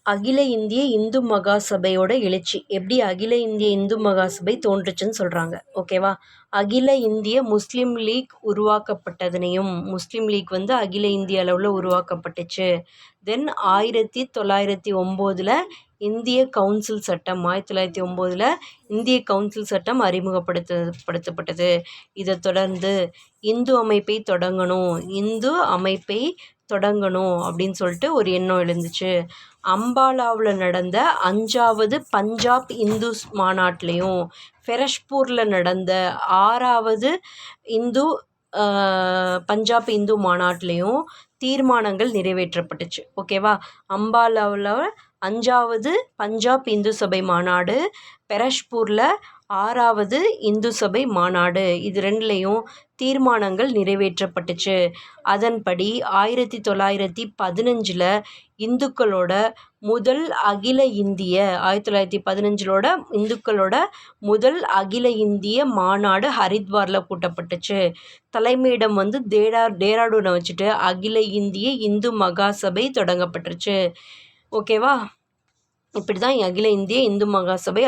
அகில இந்திய இந்து மகாசபையோட எழுச்சி எப்படி அகில இந்திய இந்து மகாசபை தோன்றுச்சுன்னு சொல்கிறாங்க. ஓகேவா? அகில இந்திய முஸ்லீம் லீக் உருவாக்கப்பட்டதுனையும் முஸ்லீம் லீக் வந்து அகில இந்திய அளவில் உருவாக்கப்பட்டுச்சு. தென் 1909 இந்திய கவுன்சில் சட்டம் 1909 இந்திய கவுன்சில் சட்டம் அறிமுகப்படுத்தப்பட்டது. இதை தொடர்ந்து இந்து அமைப்பை தொடங்கணும் அப்படின்னு சொல்லிட்டு ஒரு எண்ணம் எழுந்துச்சு. அம்பாலாவில் நடந்த 5வது பஞ்சாப் இந்து மாநாட்டிலையும் ஃபெரஷ்பூரில் நடந்த 6வது பஞ்சாப் இந்து மாநாட்டிலையும் தீர்மானங்கள் நிறைவேற்றப்பட்டுச்சு. ஓகேவா? அம்பாலாவில் 5வது பஞ்சாப் இந்து சபை மாநாடு, பெரஷ்பூரில் 6வது இந்து சபை மாநாடு, இது ரெண்டுலேயும் தீர்மானங்கள் நிறைவேற்றப்பட்டுச்சு. அதன்படி 1915 இந்துக்களோட முதல் அகில இந்திய 1915 இந்துக்களோட முதல் அகில இந்திய மாநாடு ஹரித்வாரில் கூட்டப்பட்டுச்சு. தலைமையிடம் வந்து டேராடூனை வச்சுட்டு அகில இந்திய இந்து மகாசபை தொடங்கப்பட்டுருச்சு. ஓகேவா? இப்படி தான் அகில இந்திய இந்து மகாசபை